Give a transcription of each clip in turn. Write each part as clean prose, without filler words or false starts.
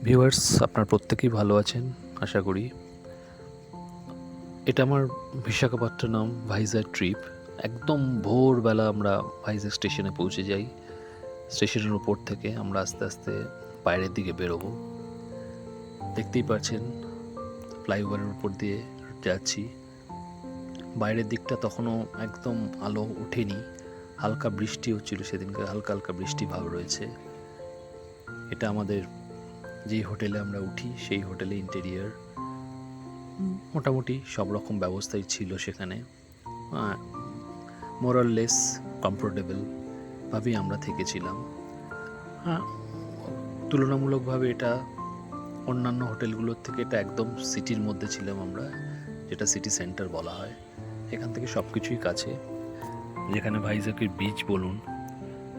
Viewers, আপনার প্রত্যেকেই ভালো আছেন আশা করি। এটা আমার বিশাখাপত্তনম ভাইজ্যাগ ট্রিপ। একদম ভোরবেলা আমরা ভাইজ্যাগ স্টেশনে পৌঁছে যাই। স্টেশনের উপর থেকে আমরা আস্তে আস্তে বাইরের দিকে বেরোবো। দেখতেই পাচ্ছেন ফ্লাইওভারের উপর দিয়ে যাচ্ছি। বাইরের দিকটা তখনও একদম আলো ওঠেনি, হালকা বৃষ্টি হচ্ছিল সেদিনকে, হালকা হালকা বৃষ্টি ভাব রয়েছে। এটা আমাদের যেই হোটেলে আমরা উঠি সেই হোটেলে ইন্টেরিয়ার মোটামুটি সব রকম ব্যবস্থাই ছিল সেখানে। মোরাললেস কমফোর্টেবলভাবেই আমরা থেকেছিলাম। হ্যাঁ, তুলনামূলকভাবে এটা অন্যান্য হোটেলগুলোর থেকে এটা একদম সিটির মধ্যে ছিলাম আমরা, যেটা সিটি সেন্টার বলা হয়। এখান থেকে সব কিছুই কাছে, যেখানে ভাইজ্যাগের বিচ বলুন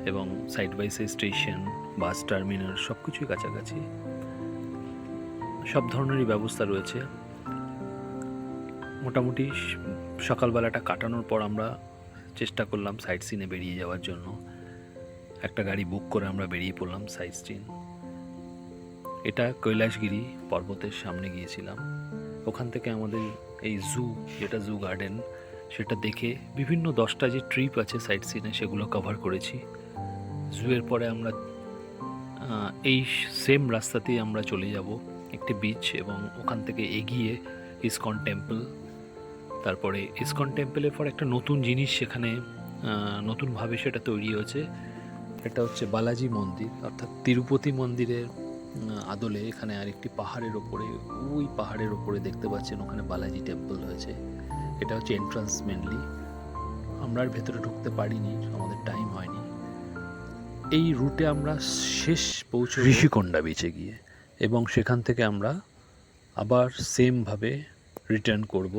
এবং side by side station, bus terminal সব কিছুই কাছাকাছি। সব ধরনেরই ব্যবস্থা রয়েছে। মোটামুটি সকালবেলাটা কাটানোর পর আমরা চেষ্টা করলাম সাইট সিনে বেরিয়ে যাওয়ার জন্য। একটা গাড়ি বুক করে আমরা বেরিয়ে পড়লাম সাইট সিন। এটা কৈলাসগিরি পর্বতের সামনে গিয়েছিলাম। ওখান থেকে আমাদের এই জু, যেটা জু গার্ডেন, সেটা দেখে বিভিন্ন 10টা যে ট্রিপ আছে সাইট সিনে সেগুলো কভার করেছি। জুয়ের পরে আমরা এই সেম রাস্তাতেই আমরা চলে যাব একটি বিচ, এবং ওখান থেকে এগিয়ে ইসকন টেম্পল। তারপরে ইসকন টেম্পলের পর একটা নতুন জিনিস সেখানে নতুনভাবে সেটা তৈরি হয়েছে। এটা হচ্ছে বালাজি মন্দির, অর্থাৎ তিরুপতি মন্দিরের আদলে এখানে আরেকটি পাহাড়ের ওপরে, ওই পাহাড়ের ওপরে দেখতে পাচ্ছেন ওখানে বালাজি টেম্পল হয়েছে। এটা হচ্ছে এন্ট্রান্স মেনলি। আমরা আর ভেতরে ঢুকতে পারিনি, আমাদের টাইম হয়নি। এই রুটে আমরা শেষ পৌঁছে ঋষিকোন্ডা বিচে গিয়ে, এবং সেখান থেকে আমরা আবার সেমভাবে রিটার্ন করব।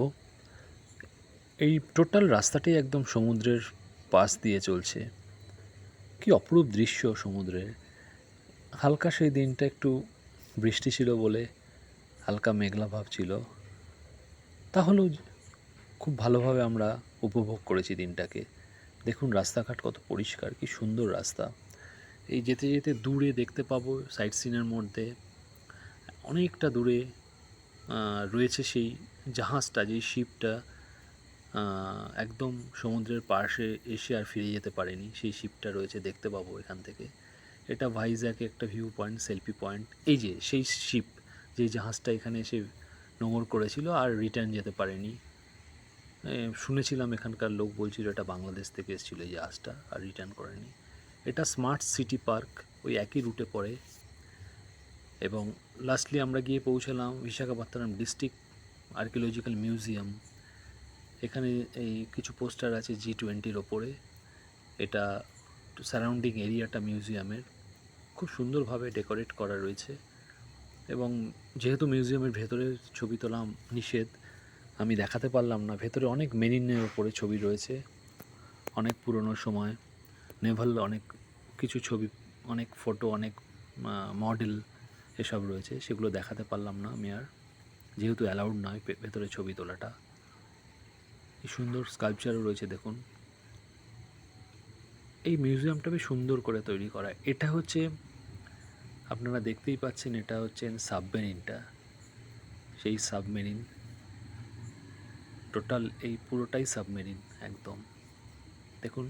এই টোটাল রাস্তাটাই একদম সমুদ্রের পাশ দিয়ে চলছে। কি অপরূপ দৃশ্য সমুদ্রের। হালকা সেই দিনটা একটু বৃষ্টি ছিল বলে হালকা মেঘলা ভাব ছিল, তাহলেও খুব ভালোভাবে আমরা উপভোগ করেছি দিনটাকে। দেখুন রাস্তাঘাট কত পরিষ্কার, কি সুন্দর রাস্তা। এই যেতে যেতে দূরে দেখতে পাবো সাইট সিনের মধ্যে অনেকটা দূরে রয়েছে সেই জাহাজটা, যেই শিপটা একদম সমুদ্রের পাশে এসে আর ফিরে যেতে পারেনি, সেই শিপটা রয়েছে, দেখতে পাবো এখান থেকে। এটা ভাইজ্যাগে একটা ভিউ পয়েন্ট, সেলফি পয়েন্ট। এই যে সেই শিপ, যে জাহাজটা এখানে এসে নোঙর করেছিল আর রিটার্ন যেতে পারেনি। শুনেছিলাম এখানকার লোক বলছিল এটা বাংলাদেশ থেকে এসেছিল এই জাহাজটা, আর রিটার্ন করেনি। এটা স্মার্ট সিটি পার্ক, ওই একই রুটে পড়ে। এবং লাস্টলি আমরা গিয়ে পৌঁছালাম বিশাখাপত্তনম ডিস্ট্রিক্ট আর্কিওলজিক্যাল মিউজিয়াম। এখানে এই কিছু পোস্টার আছে G20-র ওপরে। এটা সারাউন্ডিং এরিয়াটা মিউজিয়ামের খুব সুন্দরভাবে ডেকোরেট করা রয়েছে। এবং যেহেতু মিউজিয়ামের ভেতরে ছবি তোলা নিষেধ, আমি দেখাতে পারলাম না। ভেতরে অনেক মেরিনের ওপরে ছবি রয়েছে, অনেক পুরনো সময় নেভাল অনেক কিছু ছবি, অনেক ফটো, অনেক মডেল এসব রয়েছে, সেগুলো দেখাতে পারলাম না আমি আর, যেহেতু অ্যালাউড নয় ভেতরে ছবি তোলাটা। এই সুন্দর স্কাল্পচারও রয়েছে দেখুন। এই মিউজিয়ামটা বেশ সুন্দর করে তৈরি করা। এটা হচ্ছে, আপনারা দেখতেই পাচ্ছেন, এটা হচ্ছে সাবমেরিনটা, সেই সাবমেরিন। টোটাল এই পুরোটাই সাবমেরিন একদম দেখুন।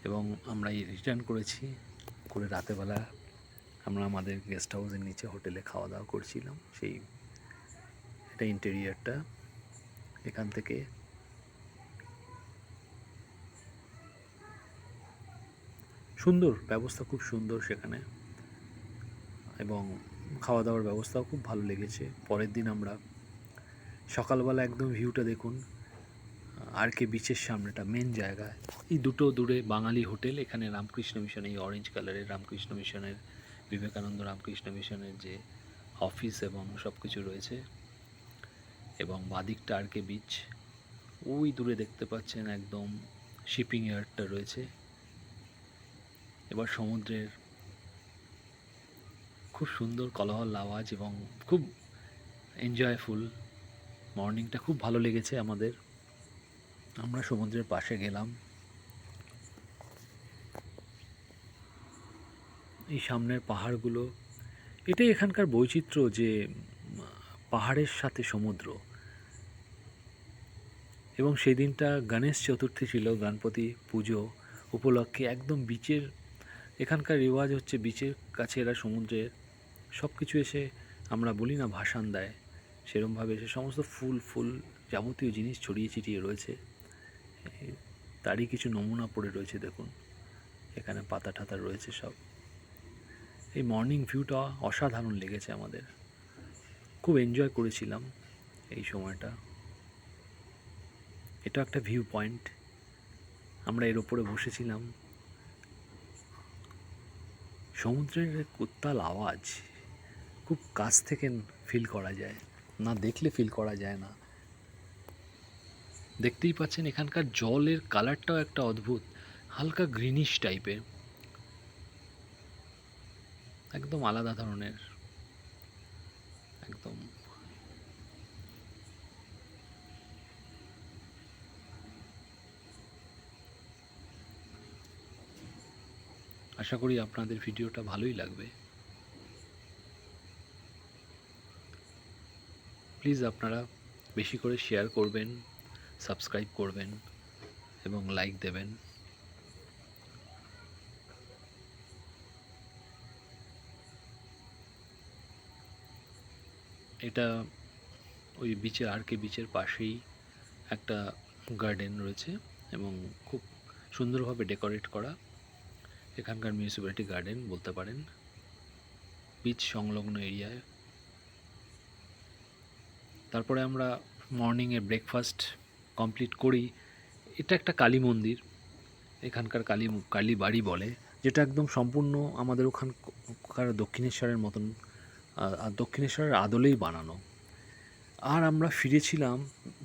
এবং আমরা এই রিটার্ন করেছি করে রাতেরবেলা আমরা আমাদের গেস্ট হাউসের নিচে হোটেলে খাওয়া দাওয়া করছিলাম। সেই এটা ইন্টেরিয়ারটা। এখান থেকে সুন্দর ব্যবস্থা, খুব সুন্দর সেখানে, এবং খাওয়া দাওয়ার ব্যবস্থাও খুব ভালো লেগেছে। পরের দিন আমরা সকালবেলা একদম ভিউটা দেখুন, আর কে বিচের সামনেটা মেন জায়গায়। এই দুটো দূরে বাঙালি হোটেল, এখানে রামকৃষ্ণ মিশন, এই অরেঞ্জ কালারের রামকৃষ্ণ মিশনের, বিবেকানন্দ রামকৃষ্ণ মিশনের যে অফিস এবং সব কিছু রয়েছে। এবং বাদিকটা আর কে বিচ, ওই দূরে দেখতে পাচ্ছেন একদম শিপিং ইয়ার্ডটা রয়েছে। এবার সমুদ্রের খুব সুন্দর কোলাহল আওয়াজ এবং খুব এনজয়ফুল। মর্নিংটা খুব ভালো লেগেছে আমাদের। আমরা সমুদ্রের পাশে গেলাম। এই সামনের পাহাড়গুলো, এটাই এখানকার বৈচিত্র্য যে পাহাড়ের সাথে সমুদ্র। এবং সেই দিনটা গণেশ চতুর্থী ছিল, গণপতি পুজো উপলক্ষে একদম বিচের, এখানকার রেওয়াজ হচ্ছে বিচের কাছে এরা সমুদ্রের সব কিছু এসে, আমরা বলি না ভাসান দেয়, সেরমভাবে এসে সমস্ত ফুল যাবতীয় জিনিস ছড়িয়ে ছিটিয়ে রয়েছে। তারই কিছু নমুনা পড়ে রয়েছে দেখুন, এখানে পাতা টাতা রয়েছে সব। এই মর্নিং ভিউটা অসাধারণ লেগেছে আমাদের, খুব এনজয় করেছিলাম এই সময়টা। এটা একটা ভিউ পয়েন্ট, আমরা এর ওপরে বসেছিলাম। সমুদ্রের উত্তাল আওয়াজ খুব কাছ থেকে ফিল করা যায়, না দেখলে ফিল করা যায় না। দেখতেই পাচ্ছেন এখানকার জলের কালারটাও একটা অদ্ভুত, হালকা গ্রিনিশ টাইপের, একদম আলাদা ধরনের। একদম আশা করি আপনাদের ভিডিওটা ভালোই লাগবে। প্লিজ আপনারা বেশি করে শেয়ার করবেন, সাবস্ক্রাইব করবেন এবং লাইক দেবেন। এটা ওই বিচের, আরকে বিচের পাশেই একটা গার্ডেন রয়েছে এবং খুব সুন্দরভাবে ডেকোরেট করা, এখানকার মিউনিসিপ্যালিটি গার্ডেন বলতে পারেন, বিচ সংলগ্ন এরিয়ায়। তারপরে আমরা মর্নিংয়ে ব্রেকফাস্ট কমপ্লিট করি। এটা একটা কালী মন্দির, এখানকার কালী বাড়ি বলে, যেটা একদম সম্পূর্ণ আমাদের ওখানকার দক্ষিণেশ্বরের মতন, আর দক্ষিণেশ্বরের আদলেই বানানো। আর আমরা ফিরেছিলাম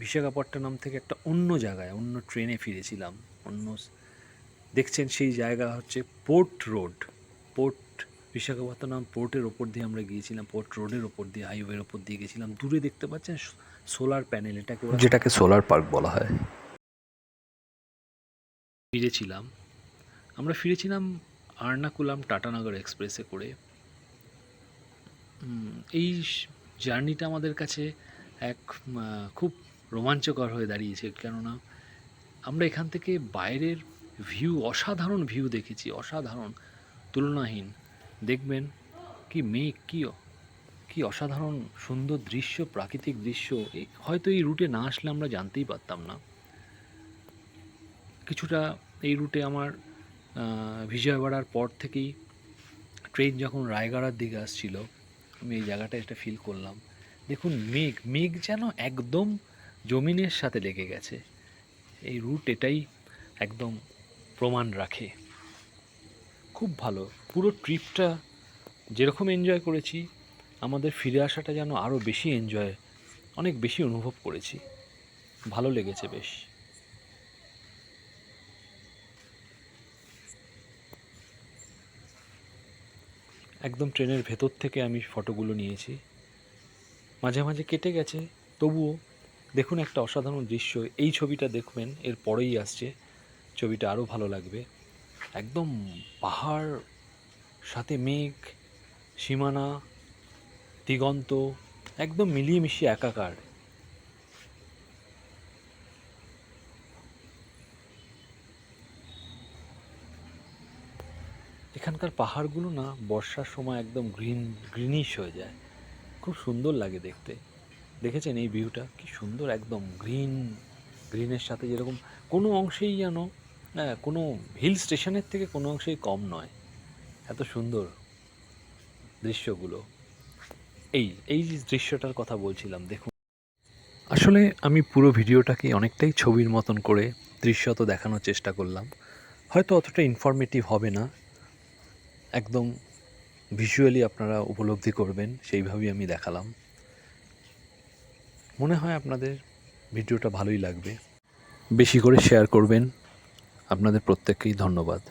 বিশাখাপট্টনম থেকে একটা অন্য জায়গায়, অন্য ট্রেনে ফিরেছিলাম, অন্য দেখছেন সেই জায়গা হচ্ছে পোর্ট রোড। বিশাখাপত্তনম পোর্টের ওপর দিয়ে আমরা গিয়েছিলাম, পোর্ট রোডের ওপর দিয়ে, হাইওয়ের ওপর দিয়ে গেছিলাম। দূরে দেখতে পাচ্ছেন সোলার প্যানেল, যেটাকে সোলার পার্ক বলা হয়। আমরা ফিরেছিলাম আর্নাকুলাম টাটানগর এক্সপ্রেসে করে। এই জার্নিটা আমাদের কাছে এক খুব রোমাঞ্চকর হয়ে দাঁড়িয়েছে, কেননা আমরা এখান থেকে বাইরের ভিউ, অসাধারণ ভিউ দেখেছি, অসাধারণ, তুলনাহীন। দেখবেন কি মেঘ, কি অসাধারণ সুন্দর দৃশ্য, প্রাকৃতিক দৃশ্য। হয়তো এই রুটে না আসলে আমরা জানতেই পারতাম না। কিছুটা এই রুটে আমার বিজয়ওয়াড়ার পর থেকেই ট্রেন যখন রায়গড়ার দিকে আসছিল, আমি এই জায়গাটা এটা ফিল করলাম। দেখুন মেঘ যেন একদম জমিনের সাথে লেগে গেছে। এই রুট এটাই একদম প্রমাণ রাখে। খুব ভালো, পুরো ট্রিপটা যেরকম এনজয় করেছি, আমাদের ফিরে আসাটা যেন আরও বেশি এনজয়, অনেক বেশি অনুভব করেছি, ভালো লেগেছে বেশ। একদম ট্রেনের ভেতর থেকে আমি ফটোগুলো নিয়েছি, মাঝে মাঝে কেটে গেছে, তবুও দেখুন একটা অসাধারণ দৃশ্য। এই ছবিটা দেখবেন, এর পরেই আসছে ছবিটা, আরও ভালো লাগবে। একদম পাহাড়, সাথে মেঘ, সীমানা, দিগন্ত, একদম মিলিয়ে মিশিয়ে একাকার। এখানকার পাহাড়গুলো না বর্ষার সময় একদম গ্রিনিশ হয়ে যায়, খুব সুন্দর লাগে দেখতে। দেখেছেন এই ভিউটা কি সুন্দর, একদম গ্রিনের সাথে, যেরকম কোনো অংশেই যেন কোনো হিল স্টেশনের থেকে কোনো অংশেই কম নয়, এত সুন্দর দৃশ্যগুলো। এই যে দৃশ্যটার কথা বলছিলাম, দেখুন। আসলে আমি পুরো ভিডিওটাকে অনেকটাই ছবির মতন করে দৃশ্যত দেখানোর চেষ্টা করলাম, হয়তো অতটা ইনফরমেটিভ হবে না, একদম ভিজুয়ালি আপনারা উপলব্ধি করবেন, সেইভাবেই আমি দেখালাম। মনে হয় আপনাদের ভিডিওটা ভালোই লাগবে। বেশি করে শেয়ার করবেন। আপনাদের প্রত্যেককেই ধন্যবাদ।